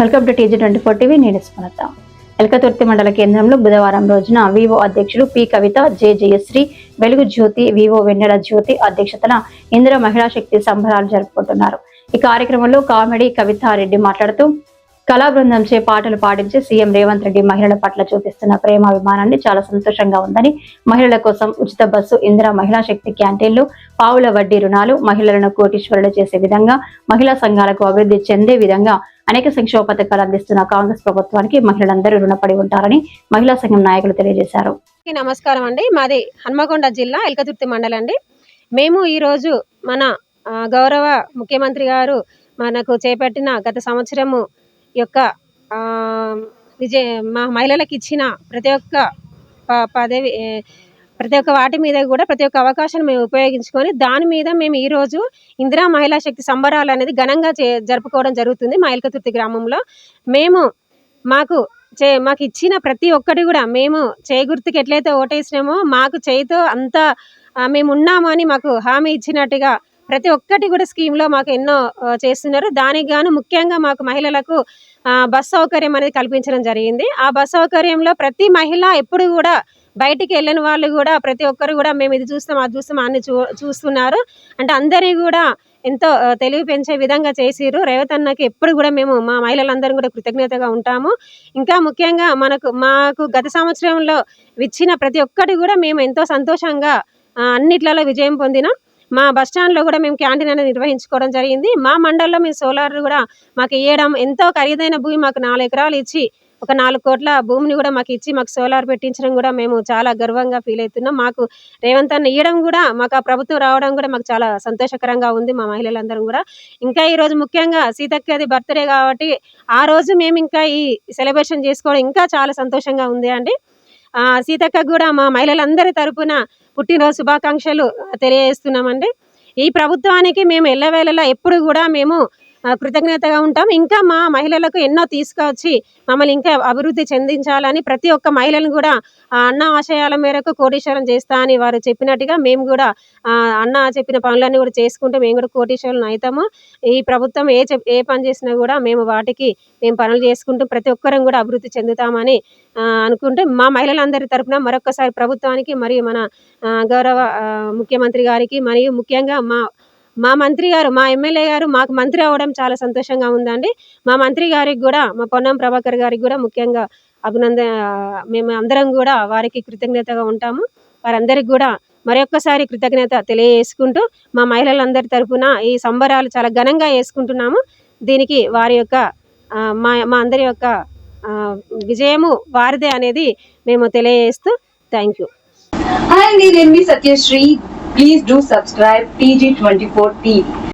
Welcome to TG24 TV. నేను స్మరత. ఎల్కతుర్తి మండల కేంద్రంలో బుధవారం రోజున వివో అధ్యక్షులు పి కవిత, జె జయశ్రీ, వెలుగు జ్యోతి, వివో వెన్నెల జ్యోతి అధ్యక్షతన ఇందిర మహిళా శక్తి సంబరాలు జరుపుకుంటున్నారు. ఈ కార్యక్రమంలో కామెడీ కవితారెడ్డి మాట్లాడుతూ కళా బృందంచే పాటలు పాడించి సీఎం రేవంత్ రెడ్డి మహిళల పట్ల చూపిస్తున్న ప్రేమాభిమానాన్ని చాలా సంతోషంగా ఉందని, మహిళల కోసం ఉచిత బస్సు, ఇందిరా మహిళా శక్తి క్యాంటీన్లు, పావుల వడ్డీ రుణాలు, మహిళలను కోటీశ్వరులు చేసే విధంగా, మహిళా సంఘాలకు అభివృద్ధి చెందే విధంగా అనేక సంక్షేమ పథకాలు అందిస్తున్న కాంగ్రెస్ ప్రభుత్వానికి మహిళలందరూ రుణపడి ఉంటారని మహిళా సంఘం నాయకులు తెలియజేశారు. నమస్కారం అండి. మాది హన్మకొండ జిల్లా ఎల్కతుర్తి మండలం అండి. మేము ఈరోజు మన గౌరవ ముఖ్యమంత్రి గారు మనకు చేపట్టిన గత సంవత్సరము యొక్క మా మహిళలకు ఇచ్చిన ప్రతి ఒక్క వాటి మీద కూడా ప్రతి ఒక్క అవకాశాన్ని మేము ఉపయోగించుకొని దాని మీద మేము ఈరోజు ఇందిరా మహిళా శక్తి సంబరాలు అనేది ఘనంగా జరుపుకోవడం జరుగుతుంది. మా ఎల్కతుర్తి గ్రామంలో మాకు ఇచ్చిన ప్రతి ఒక్కటి కూడా మేము చేయి గుర్తుకి ఎట్లయితే ఓటేసినామో మాకు చేయితో అంతా మేము ఉన్నాము అని మాకు హామీ ఇచ్చినట్టుగా ప్రతి ఒక్కటి కూడా స్కీమ్లో మాకు ఎన్నో చేస్తున్నారు. దానికి గాను ముఖ్యంగా మాకు మహిళలకు బస్ సౌకర్యం అనేది కల్పించడం జరిగింది. ఆ బస్ సౌకర్యంలో ప్రతి మహిళ ఎప్పుడు కూడా బయటికి వెళ్ళిన వాళ్ళు కూడా ప్రతి ఒక్కరు కూడా మేము ఇది చూస్తాం అది చూస్తాం అన్ని చూస్తున్నారు. అంటే అందరి కూడా ఎంతో తెలివి పెంచే విధంగా చేసిర్రు. రేవంత్ అన్నకి ఎప్పుడు కూడా మేము మా మహిళలందరం కూడా కృతజ్ఞతగా ఉంటాము. ఇంకా ముఖ్యంగా మాకు గత సంవత్సరంలో ఇచ్చిన ప్రతి ఒక్కటి కూడా మేము ఎంతో సంతోషంగా అన్నిట్లలో విజయం పొందినాం. మా బస్ స్టాండ్లో కూడా మేము క్యాంటీన్ అనేది నిర్వహించుకోవడం జరిగింది. మా మండలంలో మేము సోలార్ కూడా మాకు ఇవ్వడం, ఎంతో ఖరీదైన భూమి మాకు 4 ఎకరాలు ఇచ్చి ఒక 4 కోట్ల భూమిని కూడా మాకు ఇచ్చి మాకు సోలార్ పెట్టించడం కూడా మేము చాలా గర్వంగా ఫీల్ అవుతున్నాం. మాకు రేవంత్ అన్న ఇవ్వడం కూడా మాకు ఆ ప్రభుత్వం రావడం కూడా మాకు చాలా సంతోషకరంగా ఉంది మా మహిళలందరం కూడా. ఇంకా ఈరోజు ముఖ్యంగా సీతక్కది బర్త్డే కాబట్టి ఆ రోజు మేము ఇంకా ఈ సెలబ్రేషన్ చేసుకోవడం ఇంకా చాలా సంతోషంగా ఉంది అండి. సీతక్క కూడా మా మహిళలందరి తరపున పుట్టినరోజు శుభాకాంక్షలు తెలియజేస్తున్నామండి. ఈ ప్రభుత్వానికి మేము ఎల్లవేళలా ఎప్పుడు కూడా మేము కృతజ్ఞతగా ఉంటాం. ఇంకా మా మహిళలకు ఎన్నో తీసుకొచ్చి మమ్మల్ని ఇంకా అభివృద్ధి చెందించాలని ప్రతి ఒక్క మహిళను కూడా అన్న ఆశయాల మేరకు కోటీశ్వరం చేస్తా అని వారు చెప్పినట్టుగా మేము కూడా అన్న చెప్పిన పనులన్నీ కూడా చేసుకుంటూ మేము కూడా కోటీశ్వరులను అవుతాము. ఈ ప్రభుత్వం ఏ పని చేసినా కూడా మేము పనులు చేసుకుంటూ ప్రతి ఒక్కరం కూడా అభివృద్ధి చెందుతామని అనుకుంటూ మా మహిళలందరి తరపున మరొకసారి ప్రభుత్వానికి మరియు మన గౌరవ ముఖ్యమంత్రి గారికి మరియు ముఖ్యంగా మా మంత్రి గారు, మా ఎమ్మెల్యే గారు మాకు మంత్రి అవ్వడం చాలా సంతోషంగా ఉందండి. మా మంత్రి గారికి కూడా, మా పొన్నం ప్రభాకర్ గారికి కూడా ముఖ్యంగా మేము అందరం కూడా వారికి కృతజ్ఞతగా ఉంటాము. వారందరికి కూడా మరొక్కసారి కృతజ్ఞత తెలియజేసుకుంటూ మా మహిళలందరి తరపున ఈ సంబరాలు చాలా ఘనంగా చేసుకుంటున్నాము. దీనికి వారి యొక్క మా అందరి యొక్క విజయము వారిదే అనేది మేము తెలియజేస్తూ థ్యాంక్ యూ. Hi, నేను మీ Satyasri. Please do subscribe TG24 TV.